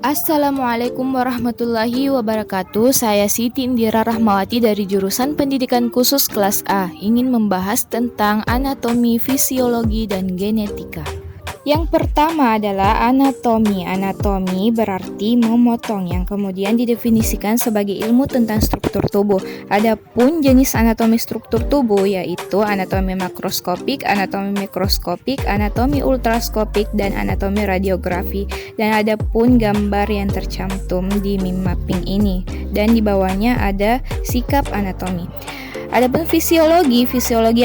Assalamualaikum warahmatullahi wabarakatuh. Saya Siti Indira Rahmawati dari jurusan Pendidikan Khusus kelas A, ingin membahas tentang anatomi, fisiologi, dan genetika. Yang pertama adalah anatomi. Anatomi berarti memotong, yang kemudian didefinisikan sebagai ilmu tentang struktur tubuh. Adapun jenis anatomi struktur tubuh yaitu anatomi makroskopik, anatomi mikroskopik, anatomi ultraskopik, dan anatomi radiografi. Dan ada pun gambar yang tercantum di meme mapping ini, dan di bawahnya ada sikap anatomi. Adapun fisiologi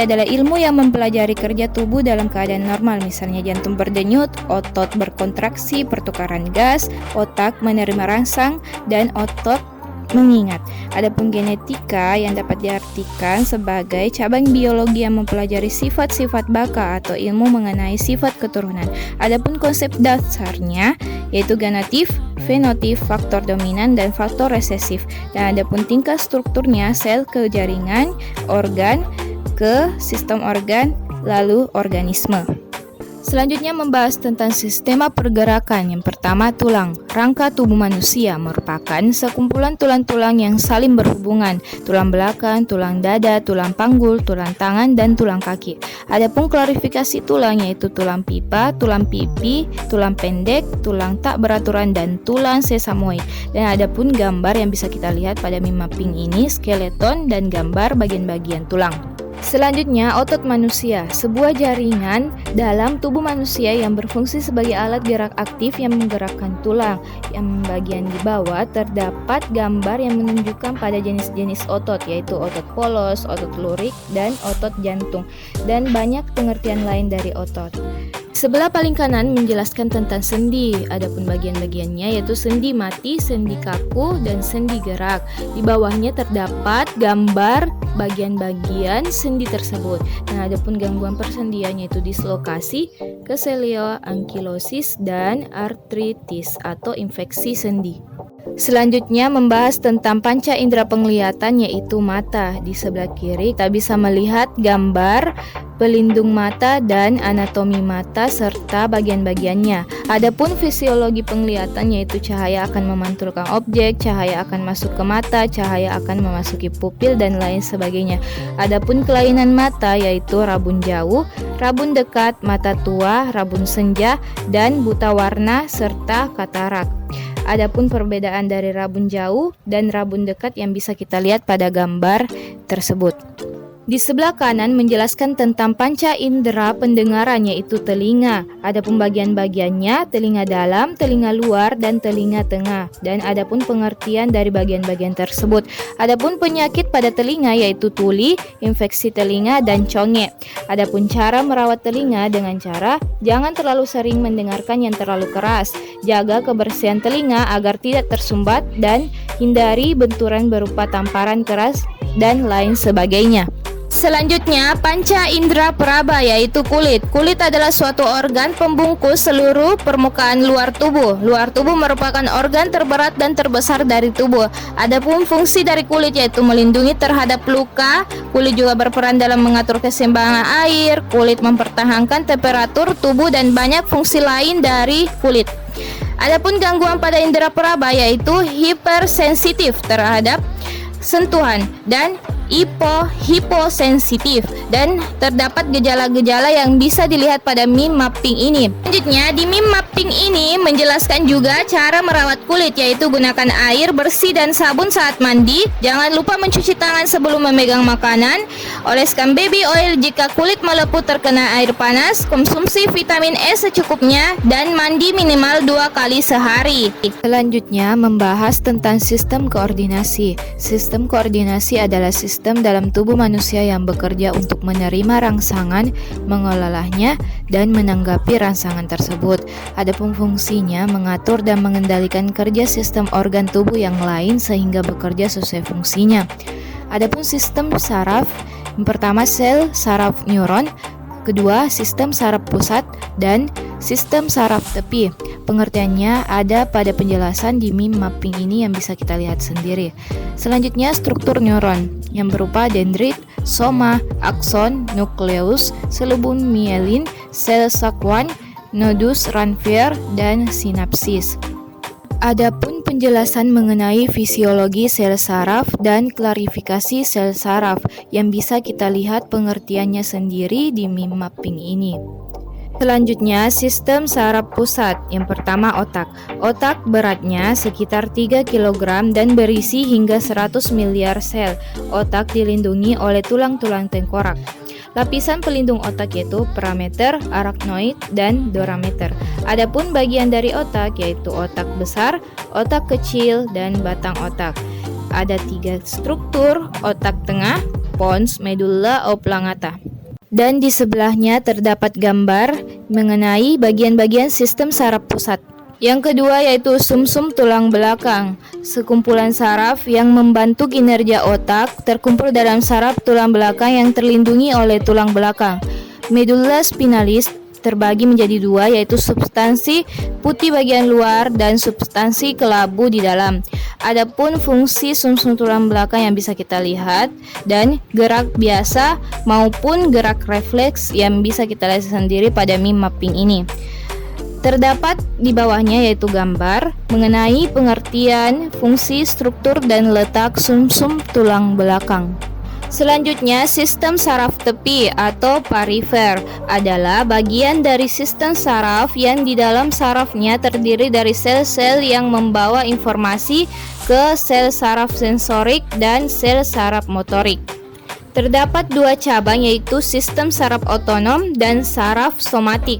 adalah ilmu yang mempelajari kerja tubuh dalam keadaan normal, misalnya jantung berdenyut, otot berkontraksi, pertukaran gas, otak menerima rangsang, dan otot mengingat. Adapun genetika yang dapat diartikan sebagai cabang biologi yang mempelajari sifat-sifat baka atau ilmu mengenai sifat keturunan. Adapun konsep dasarnya yaitu genotif, fenotip, faktor dominan, dan faktor resesif. Dan adapun tingkat strukturnya sel ke jaringan, organ, ke sistem organ, lalu organisme. Selanjutnya membahas tentang sistema pergerakan. Yang pertama, tulang. Rangka tubuh manusia merupakan sekumpulan tulang-tulang yang saling berhubungan. Tulang belakang, tulang dada, tulang panggul, tulang tangan, dan tulang kaki. Adapun klarifikasi tulang yaitu tulang pipa, tulang pipi, tulang pendek, tulang tak beraturan, dan tulang sesamoid. Dan adapun gambar yang bisa kita lihat pada meme mapping ini, skeleton dan gambar bagian-bagian tulang. Selanjutnya, otot manusia, sebuah jaringan dalam tubuh manusia yang berfungsi sebagai alat gerak aktif yang menggerakkan tulang. Yang bagian di bawah terdapat gambar yang menunjukkan pada jenis-jenis otot, yaitu otot polos, otot lurik, dan otot jantung, dan banyak pengertian lain dari otot. Sebelah paling kanan menjelaskan tentang sendi. Adapun bagian-bagiannya yaitu sendi mati, sendi kaku, dan sendi gerak. Di bawahnya terdapat gambar bagian-bagian sendi tersebut. Nah, adapun gangguan persendian yaitu dislokasi, keselio, ankilosis, dan artritis atau infeksi sendi. Selanjutnya membahas tentang panca indera penglihatan yaitu mata. Di sebelah kiri kita bisa melihat gambar pelindung mata dan anatomi mata serta bagian-bagiannya. Adapun fisiologi penglihatan yaitu cahaya akan memantulkan objek, cahaya akan masuk ke mata, cahaya akan memasuki pupil, dan lain sebagainya. Adapun kelainan mata yaitu rabun jauh, rabun dekat, mata tua, rabun senja, dan buta warna serta katarak. Adapun perbedaan dari rabun jauh dan rabun dekat yang bisa kita lihat pada gambar tersebut. Di sebelah kanan menjelaskan tentang panca indera pendengaran yaitu telinga. Adapun bagian-bagiannya telinga dalam, telinga luar, dan telinga tengah. Dan adapun pengertian dari bagian-bagian tersebut. Adapun penyakit pada telinga yaitu tuli, infeksi telinga, dan conge. Adapun cara merawat telinga dengan cara jangan terlalu sering mendengarkan yang terlalu keras. Jaga kebersihan telinga agar tidak tersumbat dan hindari benturan berupa tamparan keras dan lain sebagainya. Selanjutnya, panca indera peraba yaitu kulit. Kulit adalah suatu organ pembungkus seluruh permukaan luar tubuh. Luar tubuh merupakan organ terberat dan terbesar dari tubuh. Adapun fungsi dari kulit yaitu melindungi terhadap luka. Kulit juga berperan dalam mengatur keseimbangan air. Kulit mempertahankan temperatur tubuh dan banyak fungsi lain dari kulit. Adapun gangguan pada indera peraba yaitu hipersensitif terhadap sentuhan dan hiposensitif, dan terdapat gejala-gejala yang bisa dilihat pada meme mapping ini. Selanjutnya, di meme mapping ini menjelaskan juga cara merawat kulit yaitu gunakan air bersih dan sabun saat mandi. Jangan lupa mencuci tangan sebelum memegang makanan. Oleskan baby oil jika kulit melepuh terkena air panas. Konsumsi vitamin E secukupnya dan mandi minimal 2 kali sehari. Selanjutnya membahas tentang sistem koordinasi. Sistem koordinasi adalah sistem dalam tubuh manusia yang bekerja untuk menerima rangsangan, mengolahnya, dan menanggapi rangsangan tersebut. Adapun fungsinya mengatur dan mengendalikan kerja sistem organ tubuh yang lain sehingga bekerja sesuai fungsinya. Adapun sistem saraf, yang pertama sel saraf neuron, kedua sistem saraf pusat, dan sistem saraf tepi. Pengertiannya ada pada penjelasan di meme mapping ini yang bisa kita lihat sendiri. Selanjutnya struktur neuron yang berupa dendrit, soma, akson, nukleus, selubung mielin, sel sakwan, nodus ranvier, dan sinapsis. Adapun penjelasan mengenai fisiologi sel saraf dan klarifikasi sel saraf yang bisa kita lihat pengertiannya sendiri di meme mapping ini. Selanjutnya, sistem saraf pusat. Yang pertama, otak. Otak beratnya sekitar 3 kg dan berisi hingga 100 miliar sel. Otak dilindungi oleh tulang-tulang tengkorak. Lapisan pelindung otak yaitu parameter, arachnoid, dan dorameter. Adapun bagian dari otak yaitu otak besar, otak kecil, dan batang otak. Ada 3 struktur, otak tengah, pons, medulla oblongata. Dan di sebelahnya terdapat gambar mengenai bagian-bagian sistem saraf pusat. Yang kedua yaitu sumsum tulang belakang. Sekumpulan saraf yang membantu kinerja otak terkumpul dalam saraf tulang belakang yang terlindungi oleh tulang belakang. Medulla spinalis terbagi menjadi 2 yaitu substansi putih bagian luar dan substansi kelabu di dalam. Adapun fungsi sumsum tulang belakang yang bisa kita lihat dan gerak biasa maupun gerak refleks yang bisa kita lihat sendiri pada meme mapping ini. Terdapat di bawahnya yaitu gambar mengenai pengertian, fungsi, struktur, dan letak sumsum tulang belakang. Selanjutnya, sistem saraf tepi atau perifer adalah bagian dari sistem saraf yang di dalam sarafnya terdiri dari sel-sel yang membawa informasi ke sel saraf sensorik dan sel saraf motorik. Terdapat 2 cabang yaitu sistem saraf otonom dan saraf somatik.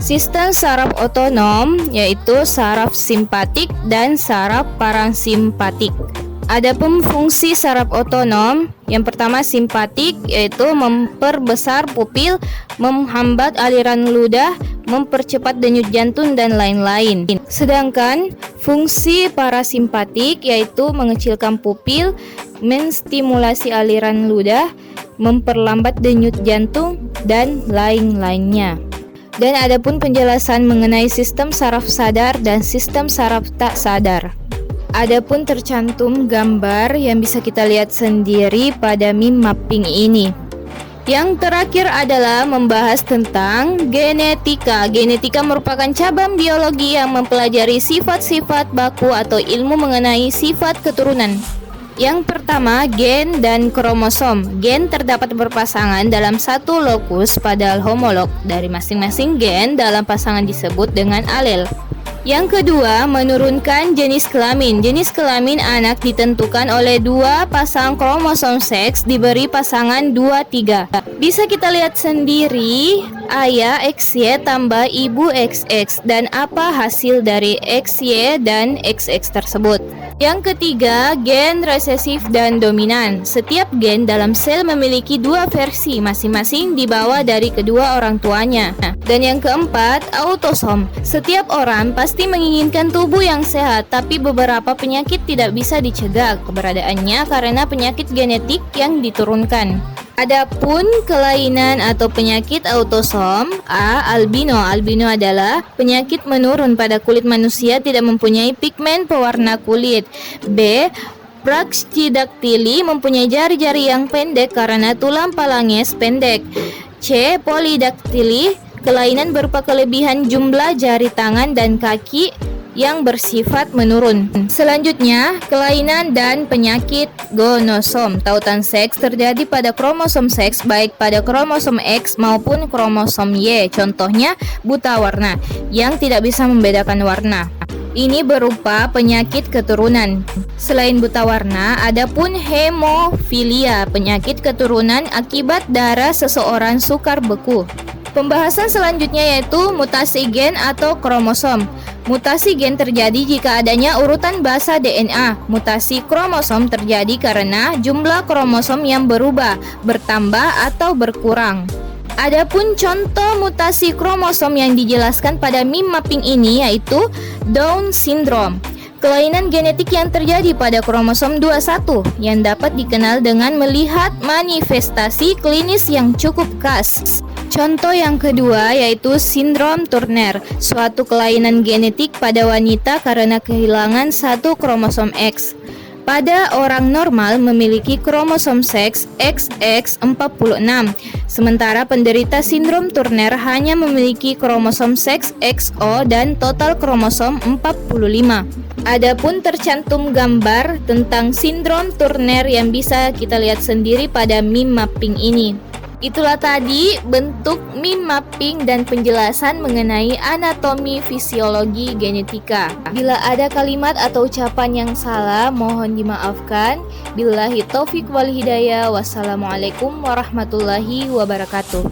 Sistem saraf otonom yaitu saraf simpatik dan saraf parasimpatik. Adapun fungsi saraf otonom, yang pertama simpatik yaitu memperbesar pupil, menghambat aliran ludah, mempercepat denyut jantung dan lain-lain. Sedangkan fungsi parasimpatik yaitu mengecilkan pupil, menstimulasi aliran ludah, memperlambat denyut jantung dan lain-lainnya. Dan adapun penjelasan mengenai sistem saraf sadar dan sistem saraf tak sadar. Adapun tercantum gambar yang bisa kita lihat sendiri pada meme mapping ini. Yang terakhir adalah membahas tentang genetika. Genetika merupakan cabang biologi yang mempelajari sifat-sifat baku atau ilmu mengenai sifat keturunan. Yang pertama, gen dan kromosom. Gen terdapat berpasangan dalam satu lokus padahal homolog dari masing-masing gen dalam pasangan disebut dengan alel. Yang kedua, menurunkan jenis kelamin. Jenis kelamin anak ditentukan oleh 2 pasang kromosom seks diberi pasangan 2-3. Bisa kita lihat sendiri, ayah XY tambah ibu XX dan apa hasil dari XY dan XX tersebut. Yang ketiga, gen resesif dan dominan. Setiap gen dalam sel memiliki 2 versi masing-masing dibawa dari kedua orang tuanya. Dan yang keempat, autosom. Setiap orang pasti menginginkan tubuh yang sehat, tapi beberapa penyakit tidak bisa dicegah keberadaannya karena penyakit genetik yang diturunkan. Adapun kelainan atau penyakit autosom, A. Albino. Albino adalah penyakit menurun pada kulit manusia tidak mempunyai pigmen pewarna kulit. B. Brachydactyly mempunyai jari-jari yang pendek karena tulang falanges pendek. C. Polydactyly, kelainan berupa kelebihan jumlah jari tangan dan kaki yang bersifat menurun. Selanjutnya, kelainan dan penyakit gonosom. Tautan seks terjadi pada kromosom seks baik pada kromosom X maupun kromosom Y. Contohnya buta warna yang tidak bisa membedakan warna. Ini berupa penyakit keturunan. Selain buta warna, ada pun hemofilia, penyakit keturunan akibat darah seseorang sukar beku. Pembahasan selanjutnya yaitu mutasi gen atau kromosom. Mutasi gen terjadi jika adanya urutan basa DNA. Mutasi kromosom terjadi karena jumlah kromosom yang berubah, bertambah atau berkurang. Adapun contoh mutasi kromosom yang dijelaskan pada meme mapping ini yaitu Down syndrome. Kelainan genetik yang terjadi pada kromosom 21 yang dapat dikenal dengan melihat manifestasi klinis yang cukup khas. Contoh yang kedua yaitu sindrom Turner, suatu kelainan genetik pada wanita karena kehilangan satu kromosom X. Pada orang normal memiliki kromosom seks XX46, sementara penderita sindrom Turner hanya memiliki kromosom seks XO dan total kromosom 45. Adapun tercantum gambar tentang sindrom Turner yang bisa kita lihat sendiri pada meme mapping ini. Itulah tadi bentuk meme mapping dan penjelasan mengenai anatomi, fisiologi, genetika. Bila ada kalimat atau ucapan yang salah, mohon dimaafkan. Billahi taufik wal hidayah. Wassalamualaikum warahmatullahi wabarakatuh.